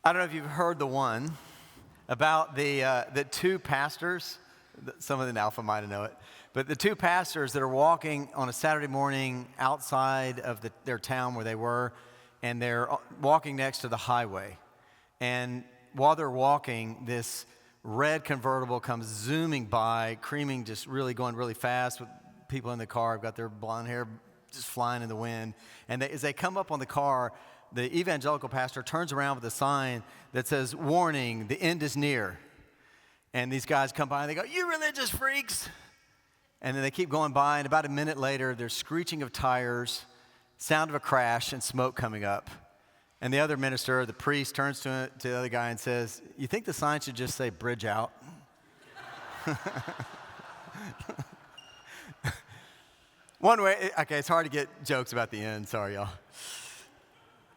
I don't know if you've heard the one about the two pastors. Some of the Alpha might know it. But the two pastors that are walking on a Saturday morning outside of their town where they were, and they're walking next to the highway. And while they're walking, this red convertible comes zooming by, creaming, just really going really fast with people in the car who've got their blonde hair just flying in the wind. And as they come up on the car, the evangelical pastor turns around with a sign that says, "Warning, the end is near." And these guys come by and they go, "You religious freaks." And then they keep going by, and about a minute later, there's screeching of tires, sound of a crash, and smoke coming up. And the other minister, the priest, turns to the other guy and says, "You think the sign should just say bridge out?" One way, okay, it's hard to get jokes about the end. Sorry, y'all.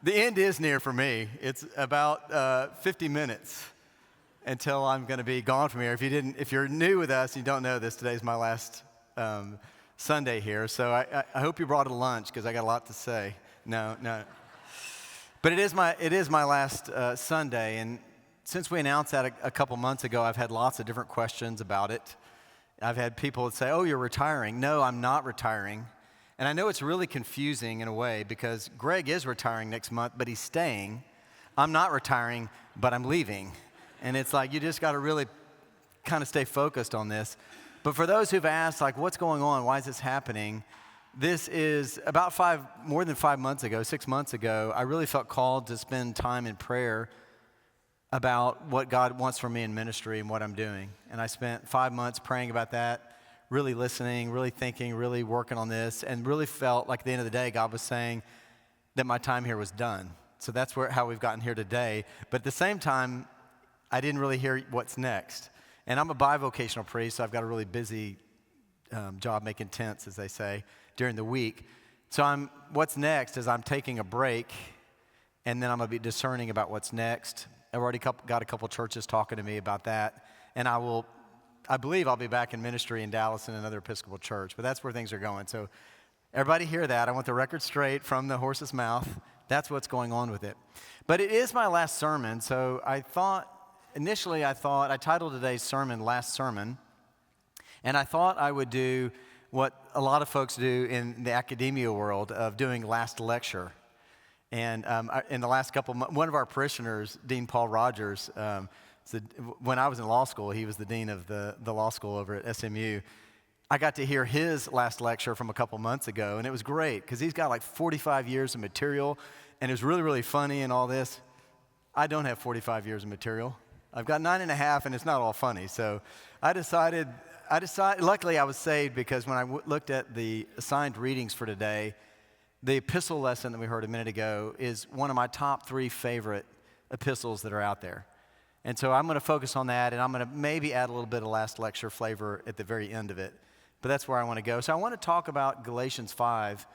The end is near for me. It's about 50 minutes until I'm going to be gone from here. If you're new with us and you don't know this, today's my last Sunday here. So I hope you brought a lunch because I got a lot to say. No. But it is my last Sunday, and since we announced that a couple months ago, I've had lots of different questions about it. I've had people that say, "Oh, you're retiring." No, I'm not retiring. And I know it's really confusing in a way because Greg is retiring next month, but he's staying. I'm not retiring, but I'm leaving. And it's like you just got to really kind of stay focused on this. But for those who've asked, like, what's going on? Why is this happening? This is about more than 5 months ago, 6 months ago, I really felt called to spend time in prayer about what God wants from me in ministry and what I'm doing. And I spent 5 months praying about that, really listening, really thinking, really working on this, and really felt like at the end of the day, God was saying that my time here was done. So that's how we've gotten here today. But at the same time, I didn't really hear what's next. And I'm a bivocational priest, so I've got a really busy job making tents, as they say, during the week. So what's next is I'm taking a break, and then I'm going to be discerning about what's next. I've already got a couple churches talking to me about that. And I believe I'll be back in ministry in Dallas in another Episcopal church, but that's where things are going. So everybody hear that. I want the record straight from the horse's mouth. That's what's going on with it. But it is my last sermon, so initially I titled today's sermon, Last Sermon, and I thought I would do what a lot of folks do in the academia world of doing last lecture. And in the last couple months, one of our parishioners, Dean Paul Rogers, when I was in law school, he was the dean of the law school over at SMU. I got to hear his last lecture from a couple months ago, and it was great because he's got like 45 years of material, and it was really, really funny and all this. I don't have 45 years of material. I've got 9.5, and it's not all funny. So I decided, luckily I was saved because when I looked at the assigned readings for today, the epistle lesson that we heard a minute ago is one of my top 3 favorite epistles that are out there. And so I'm going to focus on that, and I'm going to maybe add a little bit of last lecture flavor at the very end of it. But that's where I want to go. So I want to talk about Galatians 5,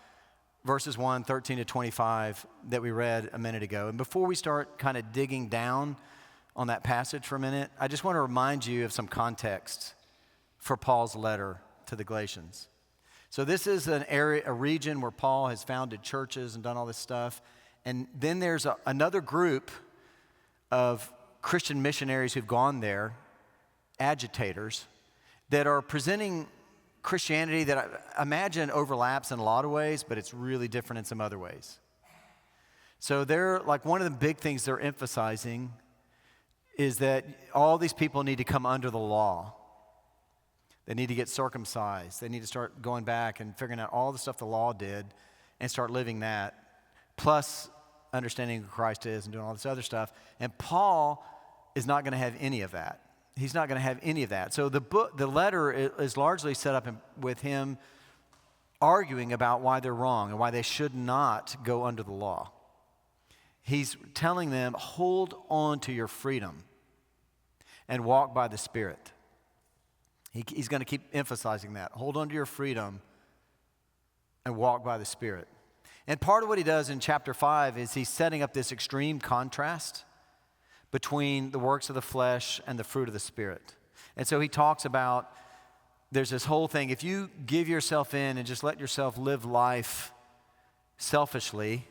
verses 1, 13 to 25 that we read a minute ago. And before we start kind of digging down on that passage for a minute, I just want to remind you of some context for Paul's letter to the Galatians. So this is a region where Paul has founded churches and done all this stuff. And then there's another group of Christian missionaries who've gone there, agitators, that are presenting Christianity that I imagine overlaps in a lot of ways, but it's really different in some other ways. So they're like one of the big things they're emphasizing is that all these people need to come under the law. They need to get circumcised. They need to start going back and figuring out all the stuff the law did and start living that, plus understanding who Christ is and doing all this other stuff. And Paul is not going to have any of that. He's not going to have any of that. So the letter is largely set up with him arguing about why they're wrong and why they should not go under the law. He's telling them, hold on to your freedom and walk by the Spirit. He's going to keep emphasizing that. Hold on to your freedom and walk by the Spirit. And part of what he does in chapter 5 is he's setting up this extreme contrast between the works of the flesh and the fruit of the Spirit. And so he talks about there's this whole thing. If you give yourself in and just let yourself live life selfishly,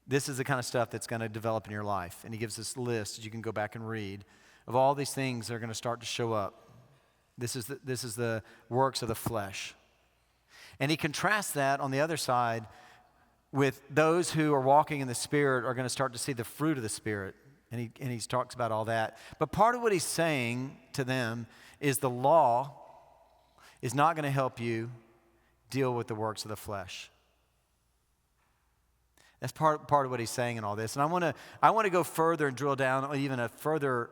This is the kind of stuff that's going to develop in your life. And he gives this list that you can go back and read of all these things that are going to start to show up. This is the works of the flesh. And he contrasts that on the other side with those who are walking in the Spirit are going to start to see the fruit of the Spirit. And he talks about all that. But part of what he's saying to them is the law is not going to help you deal with the works of the flesh. That's part of what he's saying in all this. And I want to go further and drill down on even a further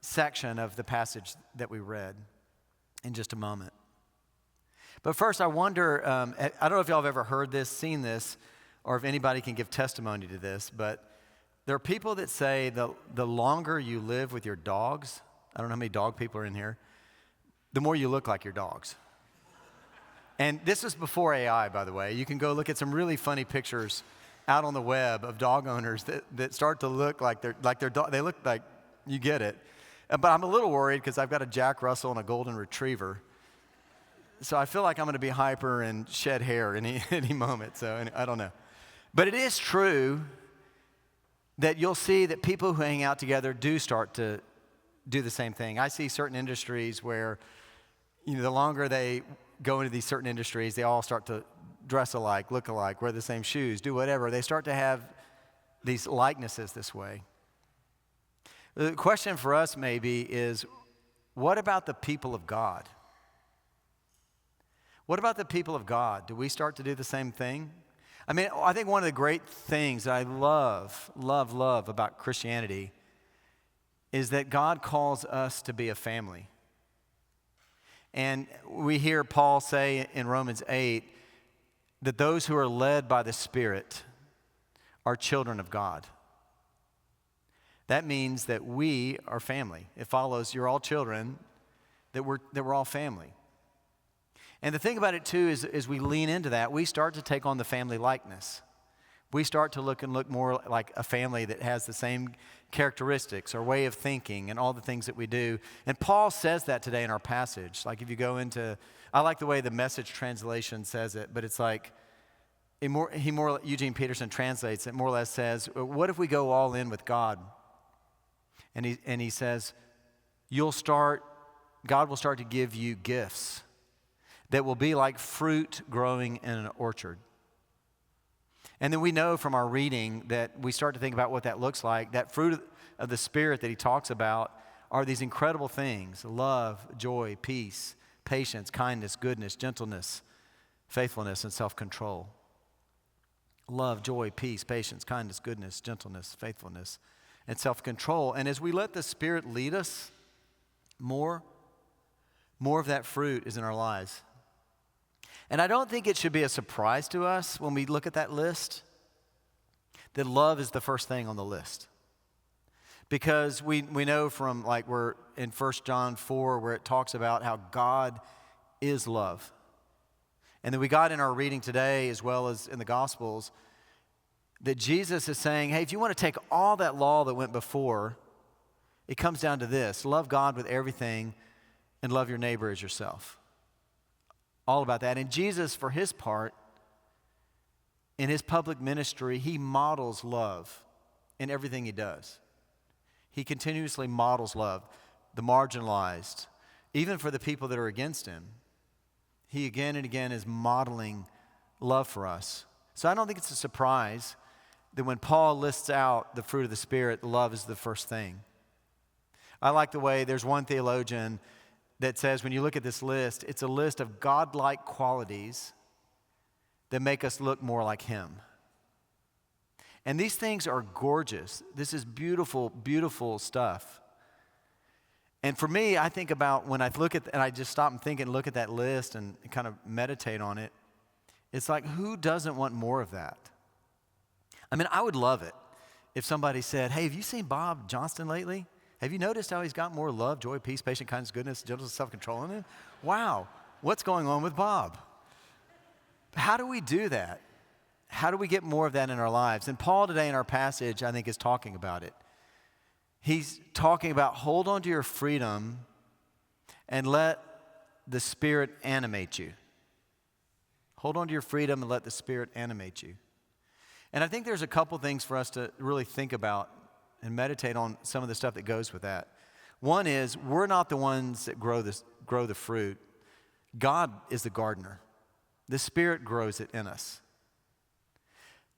section of the passage that we read in just a moment. But first, I wonder, I don't know if y'all have ever heard this, seen this, or if anybody can give testimony to this, but there are people that say the longer you live with your dogs, I don't know how many dog people are in here, the more you look like your dogs. And this was before AI, by the way. You can go look at some really funny pictures out on the web of dog owners that start to look like their dog. They look like, you get it. But I'm a little worried because I've got a Jack Russell and a golden retriever. So I feel like I'm going to be hyper and shed hair any moment. So I don't know. But it is true that you'll see that people who hang out together do start to do the same thing. I see certain industries where, the longer they go into these certain industries, they all start to dress alike, look alike, wear the same shoes, do whatever. They start to have these likenesses this way. The question for us maybe is, what about the people of God? What about the people of God? Do we start to do the same thing? I mean, I think one of the great things that I love about Christianity is that God calls us to be a family. And we hear Paul say in Romans 8 that those who are led by the Spirit are children of God. That means that we are family. It follows you're all children, that we're all family. And the thing about it too is as we lean into that, we start to take on the family likeness. We start to look more like a family that has the same characteristics or way of thinking and all the things that we do. And Paul says that today in our passage. Like if you go into, I like the way the Message translation says it, but it's like, Eugene Peterson translates it, more or less says, what if we go all in with God? And he says, God will start to give you gifts that will be like fruit growing in an orchard. And then we know from our reading that we start to think about what that looks like. That fruit of the Spirit that he talks about are these incredible things: love, joy, peace, patience, kindness, goodness, gentleness, faithfulness, and self-control. Love, joy, peace, patience, kindness, goodness, gentleness, faithfulness, and self-control. And as we let the Spirit lead us, more of that fruit is in our lives. And I don't think it should be a surprise to us when we look at that list that love is the first thing on the list. Because we know from we're in 1 John 4 where it talks about how God is love. And then we got in our reading today as well as in the Gospels that Jesus is saying, hey, if you want to take all that law that went before, it comes down to this: love God with everything and love your neighbor as yourself. All about that. And Jesus, for his part, in his public ministry, he models love in everything he does. He continuously models love, the marginalized, even for the people that are against him. He again and again is modeling love for us. So I don't think it's a surprise that when Paul lists out the fruit of the Spirit, love is the first thing. I like the way there's one theologian that says when you look at this list, it's a list of godlike qualities that make us look more like him. And these things are gorgeous. This is beautiful, beautiful stuff. And for me, I think about when I look at, and I just stop and think and look at that list and kind of meditate on it, it's like, who doesn't want more of that? I mean, I would love it if somebody said, hey, have you seen Bob Johnston lately? Have you noticed how he's got more love, joy, peace, patience, kindness, goodness, gentleness, self-control in him? Wow, what's going on with Bob? How do we do that? How do we get more of that in our lives? And Paul today in our passage, I think, is talking about it. He's talking about hold on to your freedom and let the Spirit animate you. Hold on to your freedom and let the Spirit animate you. And I think there's a couple things for us to really think about and meditate on some of the stuff that goes with that. One is, we're not the ones that grow the fruit. God is the gardener. The Spirit grows it in us.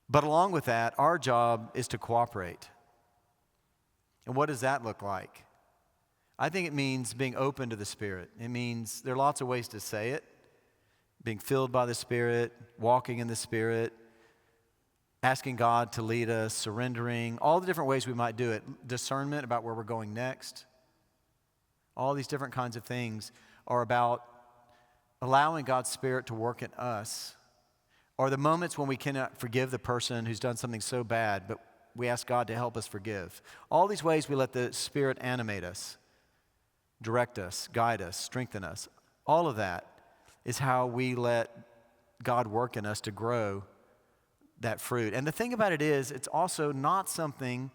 But along with that, our job is to cooperate. And what does that look like? I think it means being open to the Spirit. It means there are lots of ways to say it. Being filled by the Spirit, walking in the Spirit, asking God to lead us, surrendering, all the different ways we might do it. Discernment about where we're going next. All these different kinds of things are about allowing God's Spirit to work in us. Or the moments when we cannot forgive the person who's done something so bad, but we ask God to help us forgive. All these ways we let the Spirit animate us, direct us, guide us, strengthen us. All of that is how we let God work in us to grow that fruit. And the thing about it is, it's also not something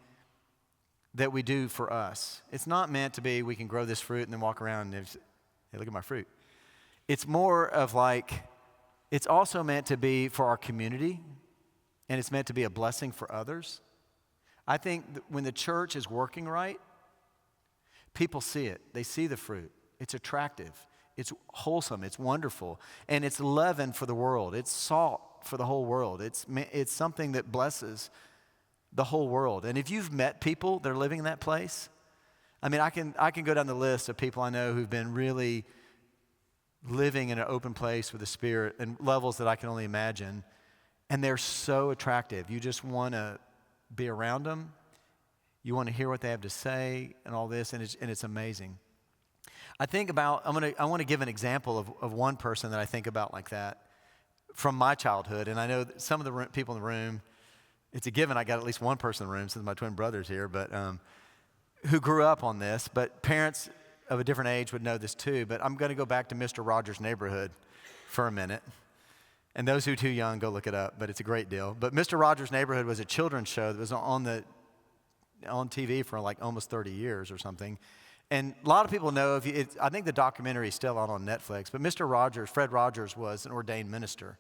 that we do for us. It's not meant to be we can grow this fruit and then walk around and hey, look at my fruit. It's more of like, it's also meant to be for our community, and it's meant to be a blessing for others. I think that when the church is working right, people see it. They see the fruit. It's attractive. It's wholesome. It's wonderful. And it's leaven for the world. It's salt for the whole world. It's something that blesses the whole world. And if you've met people that are living in that place, I mean, I can go down the list of people I know who've been really living in an open place with the Spirit and levels that I can only imagine. And they're so attractive. You just want to be around them. You want to hear what they have to say and all this, and it's amazing. I want to give an example of one person that I think about like that from my childhood. And I know that some of the people in the room, it's a given I got at least one person in the room since my twin brother's here, but who grew up on this. But parents of a different age would know this too. But I'm going to go back to Mr. Rogers' Neighborhood for a minute. And those who are too young, go look it up, but it's a great deal. But Mr. Rogers' Neighborhood was a children's show that was on TV for like almost 30 years or something. And a lot of people know, I think the documentary is still out on Netflix, but Fred Rogers was an ordained minister.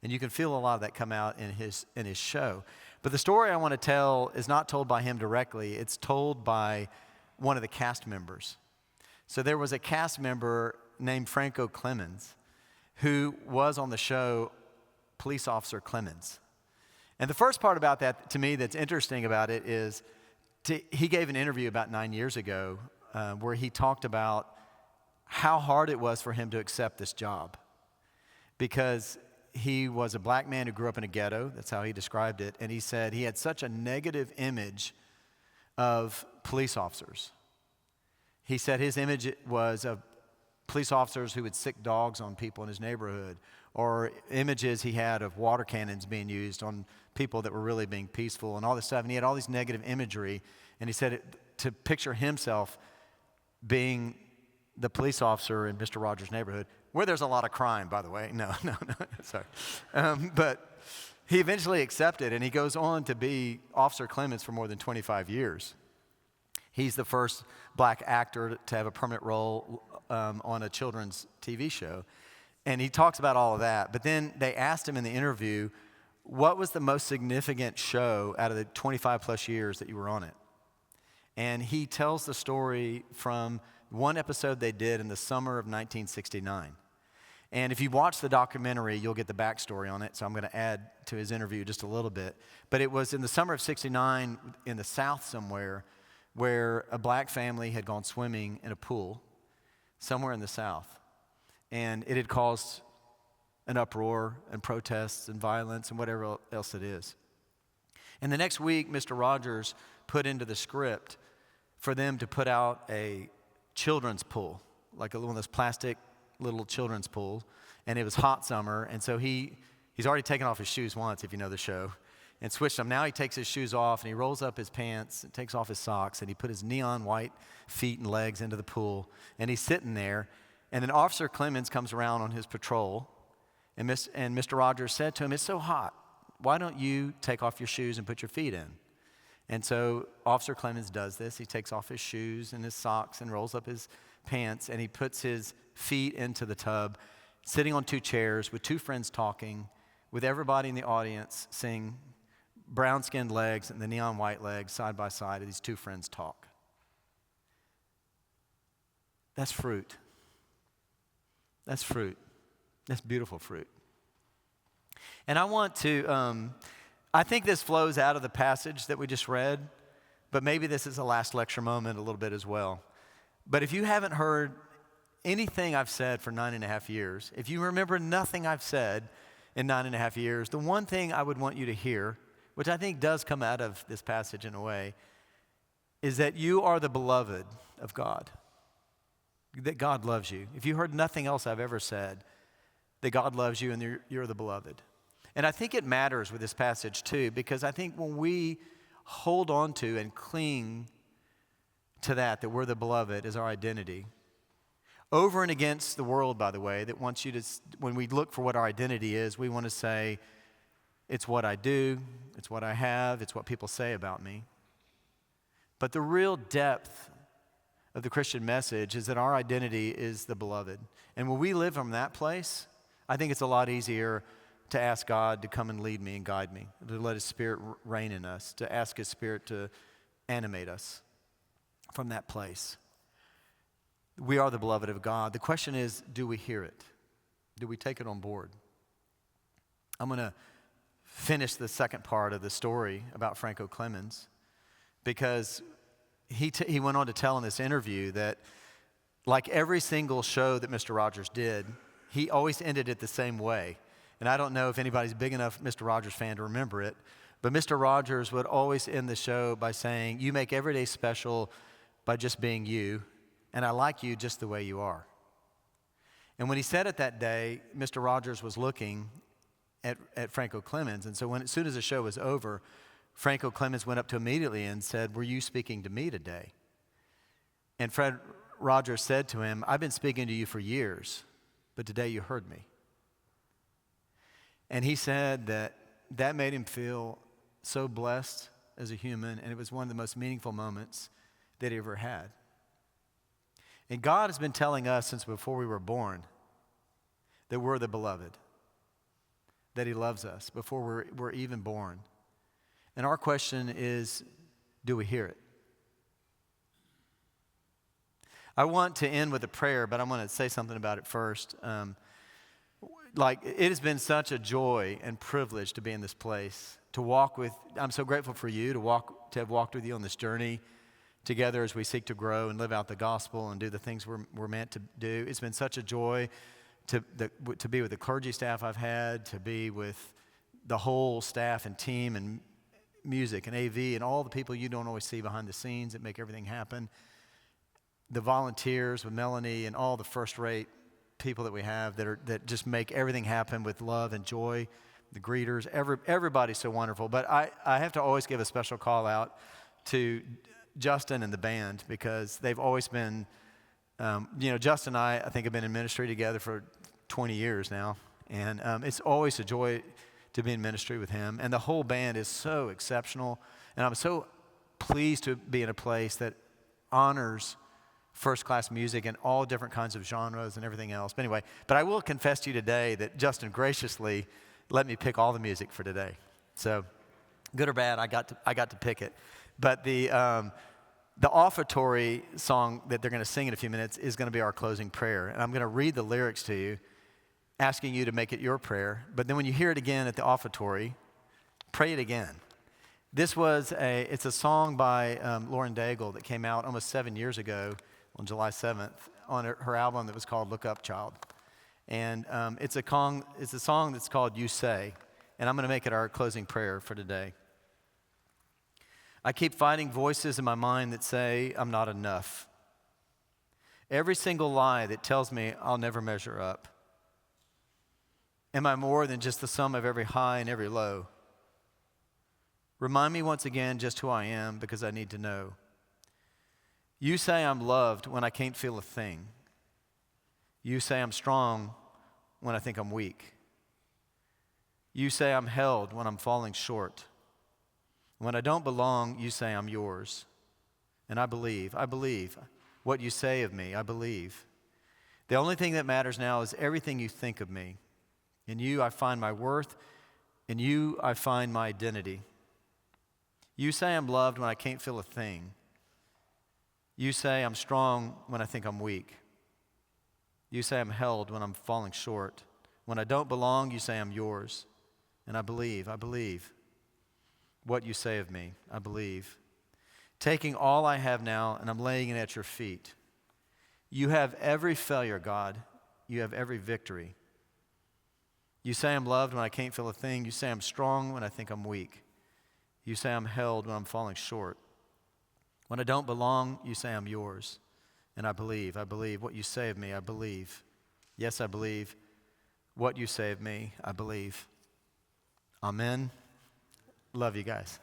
And you can feel a lot of that come out in his show. But the story I want to tell is not told by him directly. It's told by one of the cast members. So there was a cast member named Franco Clemens who was on the show Police Officer Clemens. And the first part about that, to me, that's interesting about it is he gave an interview about 9 years ago where he talked about how hard it was for him to accept this job because he was a black man who grew up in a ghetto. That's how he described it. And he said he had such a negative image of police officers. He said his image was of police officers who would sick dogs on people in his neighborhood, or images he had of water cannons being used on people that were really being peaceful and all this stuff. And he had all these negative imagery. And he said to picture himself being the police officer in Mr. Rogers' Neighborhood, where there's a lot of crime, by the way. No, sorry. But he eventually accepted, and he goes on to be Officer Clemens for more than 25 years. He's the first black actor to have a permanent role on a children's TV show. And he talks about all of that. But then they asked him in the interview, what was the most significant show out of the 25 plus years that you were on it? And he tells the story from one episode they did in the summer of 1969. And if you watch the documentary, you'll get the backstory on it. So I'm going to add to his interview just a little bit. But it was in the summer of 69 in the South somewhere where a black family had gone swimming in a pool somewhere in the South. And it had caused an uproar and protests and violence and whatever else it is. And the next week, Mr. Rogers put into the script for them to put out a children's pool, like one of those plastic little children's pools. And it was hot summer, and so he's already taken off his shoes once, if you know the show, and switched them. Now he takes his shoes off, and he rolls up his pants, and takes off his socks, and he put his neon white feet and legs into the pool, and he's sitting there. And then Officer Clemens comes around on his patrol, and Mr. Rogers said to him, "It's so hot. Why don't you take off your shoes and put your feet in?" And so Officer Clemens does this. He takes off his shoes and his socks and rolls up his pants, and he puts his feet into the tub, sitting on two chairs with two friends talking, with everybody in the audience seeing brown-skinned legs and the neon white legs side by side, these two friends talk. That's fruit. That's fruit. That's beautiful fruit. And I want to, I think this flows out of the passage that we just read, but maybe this is a last lecture moment a little bit as well. But if you haven't heard anything I've said for 9.5 years, if you remember nothing I've said in 9.5 years, the one thing I would want you to hear, which I think does come out of this passage in a way, is that you are the beloved of God. That God loves you. If you heard nothing else I've ever said, that God loves you and you're the beloved. And I think it matters with this passage too, because I think when we hold on to and cling to that we're the beloved is our identity. Over and against the world, by the way, that wants you to, when we look for what our identity is, we want to say, it's what I do, it's what I have, it's what people say about me. But the real depth of the Christian message is that our identity is the beloved. And when we live from that place, I think it's a lot easier to ask God to come and lead me and guide me, to let His Spirit reign in us, to ask His Spirit to animate us from that place. We are the beloved of God. The question is, do we hear it? Do we take it on board? I'm going to finish the second part of the story about Franco Clemens because he went on to tell in this interview that like every single show that Mr. Rogers did, he always ended it the same way. And I don't know if anybody's big enough Mr. Rogers fan to remember it, but Mr. Rogers would always end the show by saying, you make every day special by just being you, and I like you just the way you are. And when he said it that day, Mr. Rogers was looking at Franco Clemens, and so as soon as the show was over, Franco Clemens went up to him immediately and said, were you speaking to me today? And Fred Rogers said to him, I've been speaking to you for years, but today you heard me. And he said that made him feel so blessed as a human, and it was one of the most meaningful moments that he ever had. And God has been telling us since before we were born that we're the beloved, that He loves us before we're even born. And our question is, do we hear it? I want to end with a prayer, but I'm going to say something about it first. It has been such a joy and privilege to be in this place, to walk with, I'm so grateful for you to have walked with you on this journey together as we seek to grow and live out the gospel and do the things we're meant to do. It's been such a joy to be with the clergy staff I've had, to be with the whole staff and team and music and AV and all the people you don't always see behind the scenes that make everything happen. The volunteers with Melanie and all the first-rate people that we have that just make everything happen with love and joy. The greeters, everybody's so wonderful. But I have to always give a special call out to Johnston and the band because they've always been, Justin and I think have been in ministry together for 20 years now. And it's always a joy to be in ministry with him. And the whole band is so exceptional. And I'm so pleased to be in a place that honors first-class music and all different kinds of genres and everything else. But anyway, I will confess to you today that Justin graciously let me pick all the music for today. So, good or bad, I got to pick it. But the offertory song that they're going to sing in a few minutes is going to be our closing prayer. And I'm going to read the lyrics to you, asking you to make it your prayer. But then when you hear it again at the offertory, pray it again. It's a song by Lauren Daigle that came out almost 7 years ago on July 7th on her album that was called Look Up, Child. And it's a song that's called You Say. And I'm going to make it our closing prayer for today. I keep fighting voices in my mind that say I'm not enough. Every single lie that tells me I'll never measure up. Am I more than just the sum of every high and every low? Remind me once again just who I am because I need to know. You say I'm loved when I can't feel a thing. You say I'm strong when I think I'm weak. You say I'm held when I'm falling short. When I don't belong, you say I'm yours. And I believe what you say of me, I believe. The only thing that matters now is everything you think of me. In you I find my worth. In you I find my identity. You say I'm loved when I can't feel a thing. You say I'm strong when I think I'm weak. You say I'm held when I'm falling short. When I don't belong, you say I'm yours. And I believe what you say of me. I believe. Taking all I have now and I'm laying it at your feet. You have every failure, God. You have every victory. You say I'm loved when I can't feel a thing. You say I'm strong when I think I'm weak. You say I'm held when I'm falling short. When I don't belong, you say I'm yours. And I believe what you say of me. I believe. Yes, I believe what you say of me. I believe. Amen. Love you guys.